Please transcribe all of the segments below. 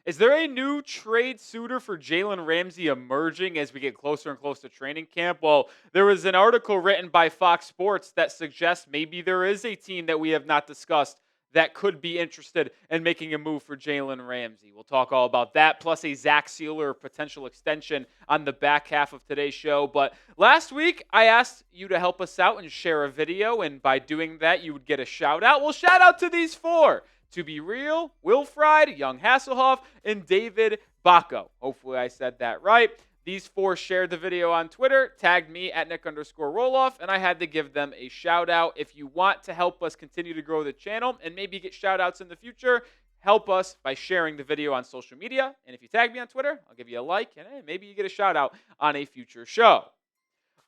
Is there a new trade suitor for Jalen Ramsey emerging as we get closer and closer to training camp? Well, there was an article written by Fox Sports that suggests maybe there is a team that we have not discussed that could be interested in making a move for Jalen Ramsey. We'll talk all about that, plus a Zack Sieler potential extension on the back half of today's show. But last week, I asked you to help us out and share a video, and by doing that, you would get a shout out. Well, shout out to these four. To Be Real, Will Fried, Young Hasselhoff, and David Bacco. Hopefully I said that right. These four shared the video on Twitter, tagged me at Nic_Rohloff, and I had to give them a shout out. If you want to help us continue to grow the channel and maybe get shout outs in the future, help us by sharing the video on social media. And if you tag me on Twitter, I'll give you a like, and maybe you get a shout out on a future show.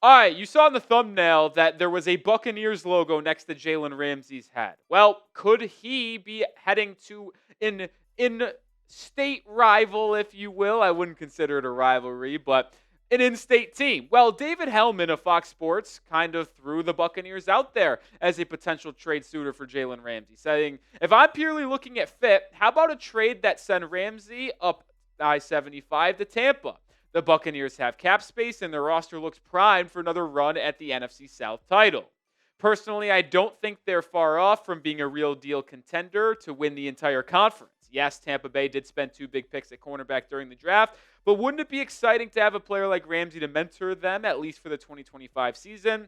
All right, you saw in the thumbnail that there was a Buccaneers logo next to Jalen Ramsey's head. Well, could he be heading to an in-state rival, if you will? I wouldn't consider it a rivalry, but an in-state team. Well, David Helman of Fox Sports kind of threw the Buccaneers out there as a potential trade suitor for Jalen Ramsey, saying, if I'm purely looking at fit, how about a trade that send Ramsey up I-75 to Tampa? The Buccaneers have cap space, and their roster looks primed for another run at the NFC South title. Personally, I don't think they're far off from being a real deal contender to win the entire conference. Yes, Tampa Bay did spend 2 big picks at cornerback during the draft, but wouldn't it be exciting to have a player like Ramsey to mentor them, at least for the 2025 season?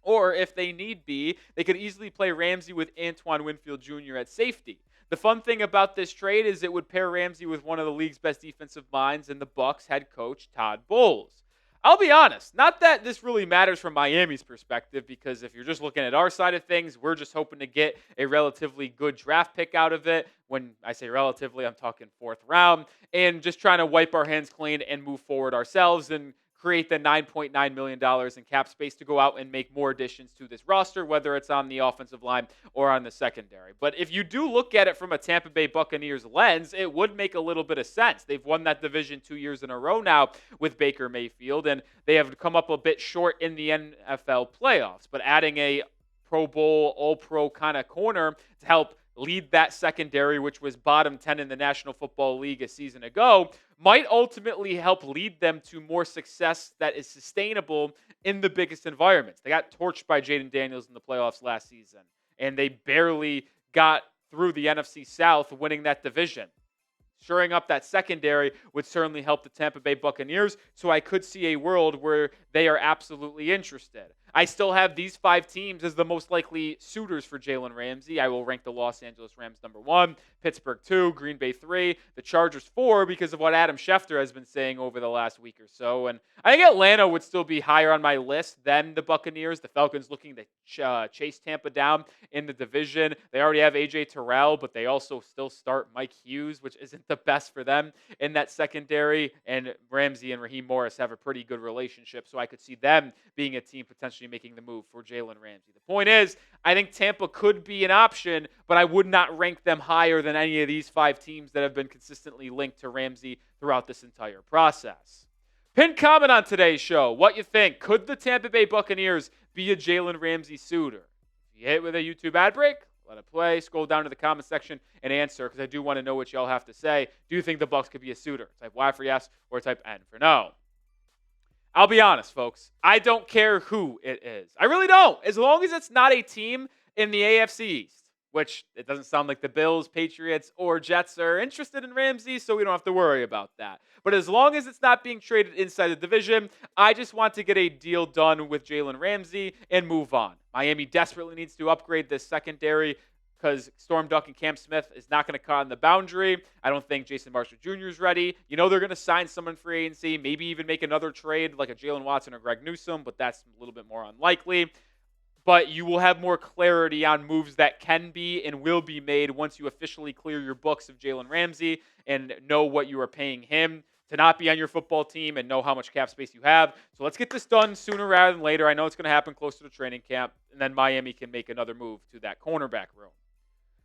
Or if they need be, they could easily play Ramsey with Antoine Winfield Jr. at safety. The fun thing about this trade is it would pair Ramsey with one of the league's best defensive minds in the Bucs head coach Todd Bowles. I'll be honest, not that this really matters from Miami's perspective, because if you're just looking at our side of things, we're just hoping to get a relatively good draft pick out of it. When I say relatively, I'm talking 4th round, and just trying to wipe our hands clean and move forward ourselves and create the $9.9 million in cap space to go out and make more additions to this roster, whether it's on the offensive line or on the secondary. But if you do look at it from a Tampa Bay Buccaneers lens, it would make a little bit of sense. They've won that division 2 years in a row now with Baker Mayfield, and they have come up a bit short in the NFL playoffs. But adding a Pro Bowl, All-Pro kind of corner to help lead that secondary, which was bottom 10 in the National Football League a season ago, might ultimately help lead them to more success that is sustainable in the biggest environments. They got torched by Jaden Daniels in the playoffs last season, and they barely got through the NFC South winning that division. Shoring up that secondary would certainly help the Tampa Bay Buccaneers, so I could see a world where they are absolutely interested. I still have these 5 teams as the most likely suitors for Jalen Ramsey. I will rank the Los Angeles Rams number 1, Pittsburgh 2, Green Bay 3, the Chargers 4 because of what Adam Schefter has been saying over the last week or so. And I think Atlanta would still be higher on my list than the Buccaneers. The Falcons looking to chase Tampa down in the division. They already have A.J. Terrell, but they also still start Mike Hughes, which isn't the best for them in that secondary. And Ramsey and Raheem Morris have a pretty good relationship, so I could see them being a team potentially making the move for Jalen Ramsey. The point is, I think Tampa could be an option, but I would not rank them higher than any of these 5 teams that have been consistently linked to Ramsey throughout this entire process. Pin comment on today's show. What you think? Could the Tampa Bay Buccaneers be a Jalen Ramsey suitor? If you hit with a YouTube ad break, let it play. Scroll down to the comment section and answer, because I do want to know what y'all have to say. Do you think the Bucs could be a suitor? Type Y for yes or type N for no. I'll be honest, folks. I don't care who it is. I really don't. As long as it's not a team in the AFC East, which it doesn't sound like the Bills, Patriots, or Jets are interested in Ramsey, so we don't have to worry about that. But as long as it's not being traded inside the division, I just want to get a deal done with Jalen Ramsey and move on. Miami desperately needs to upgrade this secondary because Storm Duck and Cam Smith is not going to cut on the boundary. I don't think Jason Marshall Jr. is ready. You know they're going to sign someone free agency, maybe even make another trade like a Jalen Watson or Greg Newsome, but that's a little bit more unlikely. But you will have more clarity on moves that can be and will be made once you officially clear your books of Jalen Ramsey and know what you are paying him to not be on your football team and know how much cap space you have. So let's get this done sooner rather than later. I know it's going to happen closer to training camp, and then Miami can make another move to that cornerback room.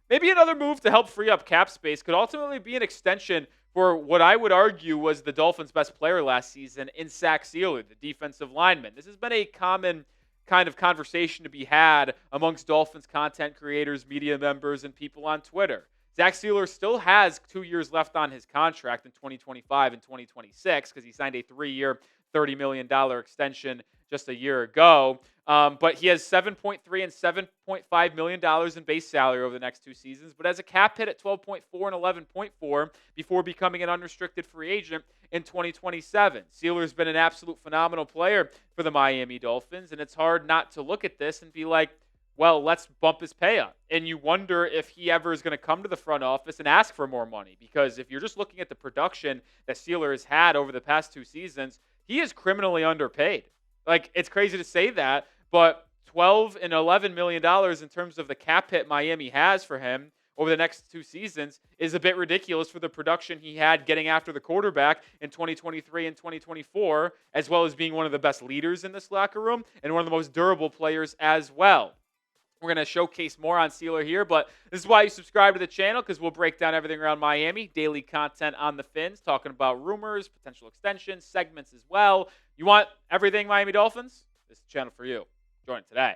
Maybe another move to help free up cap space could ultimately be an extension for what I would argue was the Dolphins' best player last season in Zach Sieler, the defensive lineman. This has been a common kind of conversation to be had amongst Dolphins content creators, media members, and people on Twitter. Zack Sieler still has 2 years left on his contract in 2025 and 2026 because he signed a 3-year, $30 million extension just a year ago. But he has $7.3 and $7.5 million in base salary over the next 2 seasons, but has a cap hit at 12.4 and 11.4 before becoming an unrestricted free agent in 2027. Sieler's been an absolute phenomenal player for the Miami Dolphins, and it's hard not to look at this and be like, well, let's bump his pay up. And you wonder if he ever is going to come to the front office and ask for more money, because if you're just looking at the production that Sieler has had over the past 2 seasons, he is criminally underpaid. Like, it's crazy to say that, but $12 and $11 million in terms of the cap hit Miami has for him over the next 2 seasons is a bit ridiculous for the production he had getting after the quarterback in 2023 and 2024, as well as being one of the best leaders in this locker room and one of the most durable players as well. We're going to showcase more on Sieler here, but this is why you subscribe to the channel, because we'll break down everything around Miami, daily content on the Fins, talking about rumors, potential extensions, segments as well. You want everything Miami Dolphins? This is the channel for you. Join today.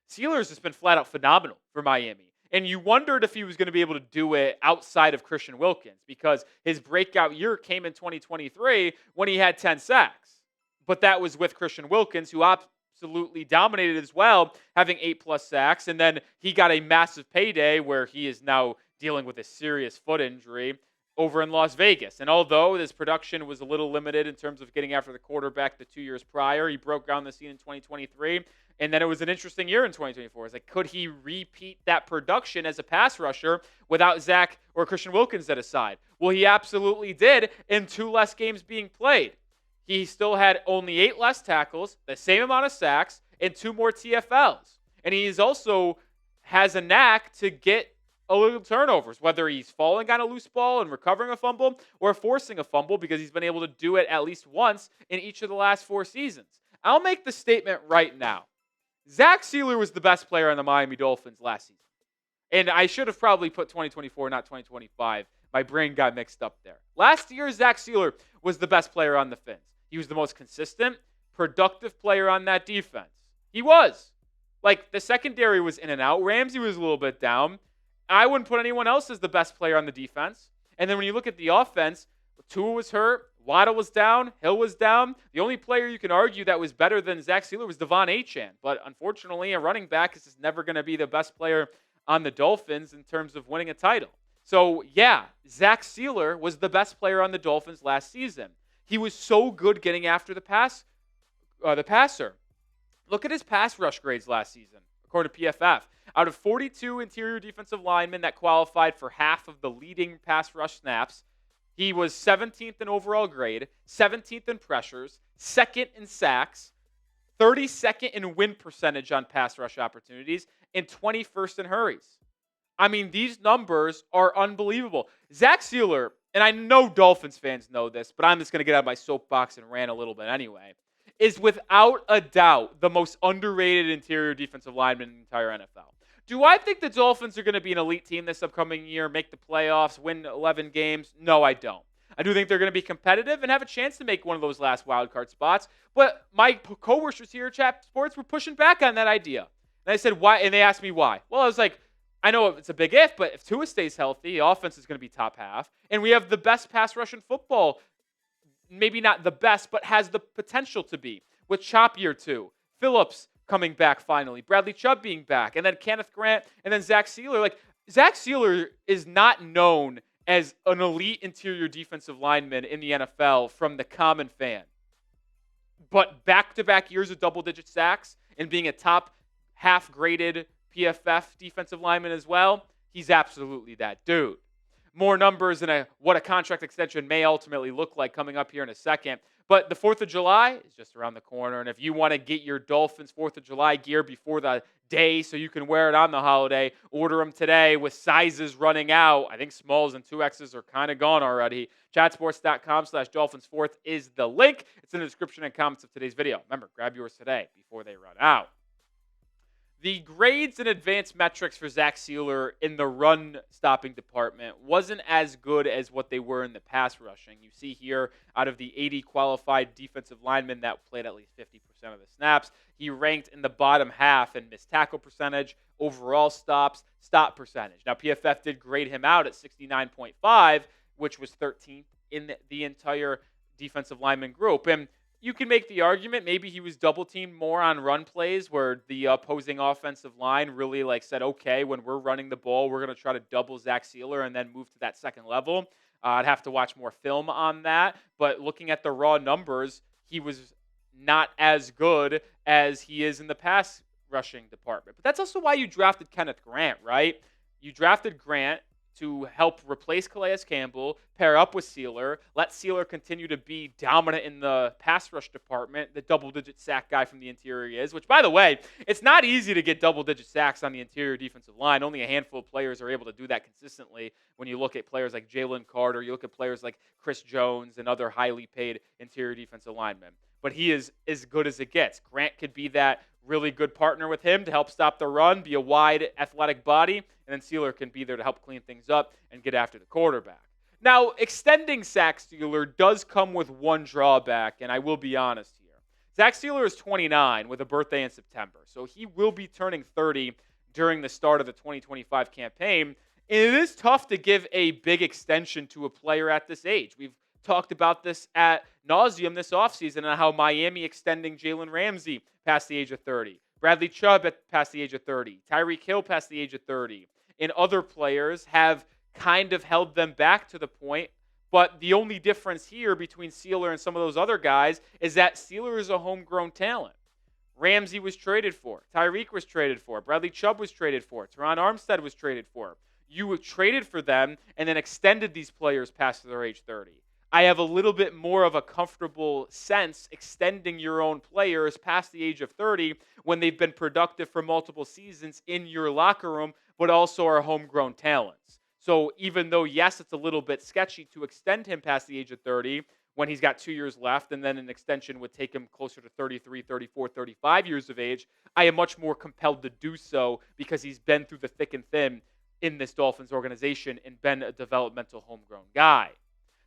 Sieler's just been flat out phenomenal for Miami, and you wondered if he was going to be able to do it outside of Christian Wilkins, because his breakout year came in 2023 when he had 10 sacks, but that was with Christian Wilkins, who absolutely dominated as well, having 8+ sacks. And then he got a massive payday where he is now dealing with a serious foot injury over in Las Vegas. And although his production was a little limited in terms of getting after the quarterback the 2 years prior, he broke ground the scene in 2023. And then it was an interesting year in 2024. It's like, could he repeat that production as a pass rusher without Zach or Christian Wilkins at his side? Well, he absolutely did in 2 less games being played. He still had only 8 less tackles, the same amount of sacks, and 2 more TFLs. And he's also has a knack to get a little turnovers, whether he's falling on a loose ball and recovering a fumble or forcing a fumble, because he's been able to do it at least once in each of the last 4 seasons. I'll make the statement right now. Zack Sieler was the best player on the Miami Dolphins last season. And I should have probably put 2024, not 2025. My brain got mixed up there. Last year, Zack Sieler was the best player on the Fins. He was the most consistent, productive player on that defense. He was. Like, the secondary was in and out. Ramsey was a little bit down. I wouldn't put anyone else as the best player on the defense. And then when you look at the offense, Tua was hurt, Waddle was down, Hill was down. The only player you can argue that was better than Zack Sieler was Devon Achane. But unfortunately, a running back is just never going to be the best player on the Dolphins in terms of winning a title. So, yeah, Zack Sieler was the best player on the Dolphins last season. He was so good getting after the passer. Look at his pass rush grades last season, according to PFF. Out of 42 interior defensive linemen that qualified for half of the leading pass rush snaps, he was 17th in overall grade, 17th in pressures, 2nd in sacks, 32nd in win percentage on pass rush opportunities, and 21st in hurries. I mean, these numbers are unbelievable. Zack Sieler, and I know Dolphins fans know this, but I'm just going to get out of my soapbox and rant a little bit anyway, is without a doubt the most underrated interior defensive lineman in the entire NFL. Do I think the Dolphins are going to be an elite team this upcoming year, make the playoffs, win 11 games? No, I don't. I do think they're going to be competitive and have a chance to make one of those last wildcard spots. But my co-workers here at Chat Sports were pushing back on that idea. And I said, why? And they asked me why. Well, I was like, I know it's a big if, but if Tua stays healthy, the offense is going to be top half. And we have the best pass rush in football. Maybe not the best, but has the potential to be. With Chop year 2, Phillips coming back finally, Bradley Chubb being back, and then Kenneth Grant, and then Zack Sieler. Like, Zack Sieler is not known as an elite interior defensive lineman in the NFL from the common fan. But back-to-back years of double-digit sacks and being a top half-graded PFF defensive lineman as well, he's absolutely that dude. More numbers and what a contract extension may ultimately look like coming up here in a second. But the 4th of July is just around the corner. And if you want to get your Dolphins 4th of July gear before the day so you can wear it on the holiday, order them today with sizes running out. I think smalls and 2Xs are kind of gone already. Chatsports.com/Dolphins4th is the link. It's in the description and comments of today's video. Remember, grab yours today before they run out. The grades and advanced metrics for Zach Sieler in the run stopping department wasn't as good as what they were in the pass rushing. You see here, out of the 80 qualified defensive linemen that played at least 50% of the snaps, he ranked in the bottom half in missed tackle percentage, overall stops, stop percentage. Now, PFF did grade him out at 69.5, which was 13th in the entire defensive lineman group. And you can make the argument maybe he was double teamed more on run plays where the opposing offensive line really said, okay, when we're running the ball, we're going to try to double Zach Sieler and then move to that second level. I'd have to watch more film on that. But looking at the raw numbers, he was not as good as he is in the pass rushing department. But that's also why you drafted Kenneth Grant, right? You drafted Grant to help replace Calais Campbell, pair up with Sieler, let Sieler continue to be dominant in the pass rush department, the double-digit sack guy from the interior is, which, by the way, it's not easy to get double-digit sacks on the interior defensive line. Only a handful of players are able to do that consistently when you look at players like Jalen Carter, you look at players like Chris Jones and other highly paid interior defensive linemen. But he is as good as it gets. Grant could be that really good partner with him to help stop the run, be a wide athletic body, and then Sieler can be there to help clean things up and get after the quarterback. Now, extending Zach Sieler does come with one drawback, and I will be honest here. Zach Sieler is 29 with a birthday in September, so he will be turning 30 during the start of the 2025 campaign, and it is tough to give a big extension to a player at this age. We've talked about this at nauseum this offseason and how Miami extending Jalen Ramsey past the age of 30. Bradley Chubb past the age of 30. Tyreek Hill past the age of 30. And other players have kind of held them back to the point. But the only difference here between Sieler and some of those other guys is that Sieler is a homegrown talent. Ramsey was traded for. Tyreek was traded for. Bradley Chubb was traded for. Teron Armstead was traded for. You traded for them and then extended these players past their age 30. I have a little bit more of a comfortable sense extending your own players past the age of 30 when they've been productive for multiple seasons in your locker room, but also are homegrown talents. So even though, yes, it's a little bit sketchy to extend him past the age of 30 when he's got 2 years left, and then an extension would take him closer to 33, 34, 35 years of age, I am much more compelled to do so because he's been through the thick and thin in this Dolphins organization and been a developmental homegrown guy.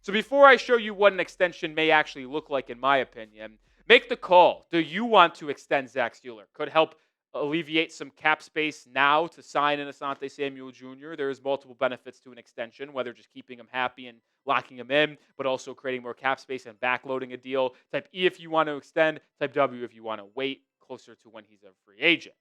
So before I show you what an extension may actually look like, in my opinion, make the call. Do you want to extend Zach Sieler? Could help alleviate some cap space now to sign in Asante Samuel Jr. There's multiple benefits to an extension, whether just keeping him happy and locking him in, but also creating more cap space and backloading a deal. Type E if you want to extend, type W if you want to wait closer to when he's a free agent.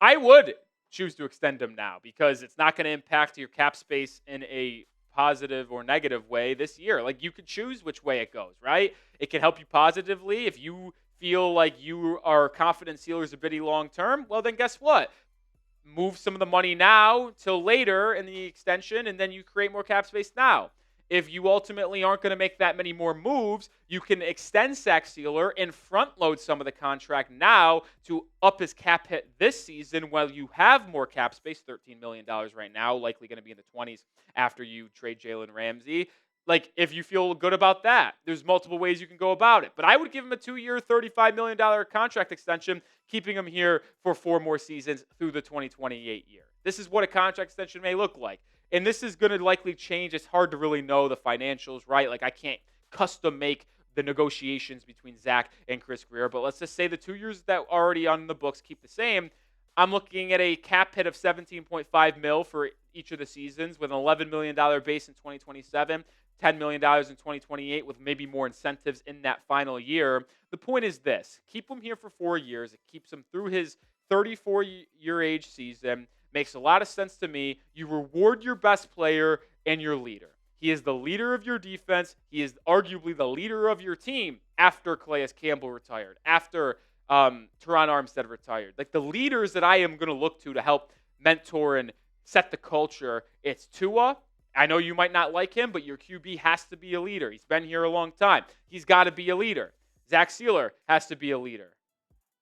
I would choose to extend him now because it's not going to impact your cap space in a positive or negative way this year. You could choose which way it goes, right? It can help you positively. If you feel like you are confident Sieler's a bitty long term, well, then guess what? Move some of the money now till later in the extension, and then you create more cap space now. If you ultimately aren't going to make that many more moves, you can extend Zach Sieler and front load some of the contract now to up his cap hit this season while you have more cap space, $13 million right now, likely going to be in the 20s after you trade Jalen Ramsey. If you feel good about that, there's multiple ways you can go about it. But I would give him a 2-year, $35 million contract extension, keeping him here for 4 more seasons through the 2028 year. This is what a contract extension may look like. And this is going to likely change. It's hard to really know the financials, right? I can't custom make the negotiations between Zach and Chris Grier. But let's just say the 2 years that are already on the books keep the same. I'm looking at a cap hit of $17.5 million for each of the seasons with an $11 million base in 2027, $10 million in 2028 with maybe more incentives in that final year. The point is this. Keep him here for 4 years. It keeps him through his 34-year age season. Makes a lot of sense to me. You reward your best player and your leader. He is the leader of your defense. He is arguably the leader of your team after Calais Campbell retired, after Teron Armstead retired. The leaders that I am going to look to help mentor and set the culture, it's Tua. I know you might not like him, but your QB has to be a leader. He's been here a long time. He's got to be a leader. Zach Sieler has to be a leader.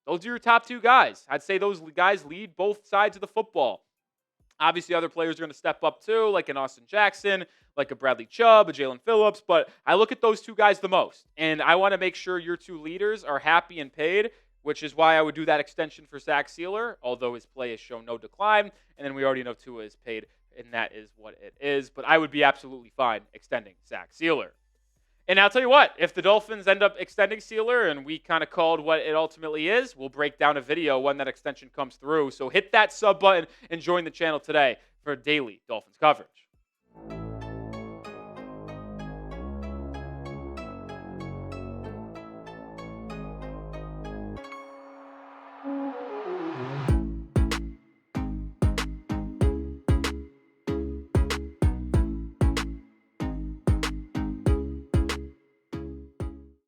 Those are your top 2 guys. I'd say those guys lead both sides of the football. Obviously, other players are going to step up too, like an Austin Jackson, like a Bradley Chubb, a Jalen Phillips. But I look at those 2 guys the most. And I want to make sure your 2 leaders are happy and paid which is why I would do that extension for Zach Sieler, although his play has shown no decline. And then we already know Tua is paid, and that is what it is. But I would be absolutely fine extending Zach Sieler. And I'll tell you what, if the Dolphins end up extending Sieler and we kind of called what it ultimately is, we'll break down a video when that extension comes through. So hit that sub button and join the channel today for daily Dolphins coverage.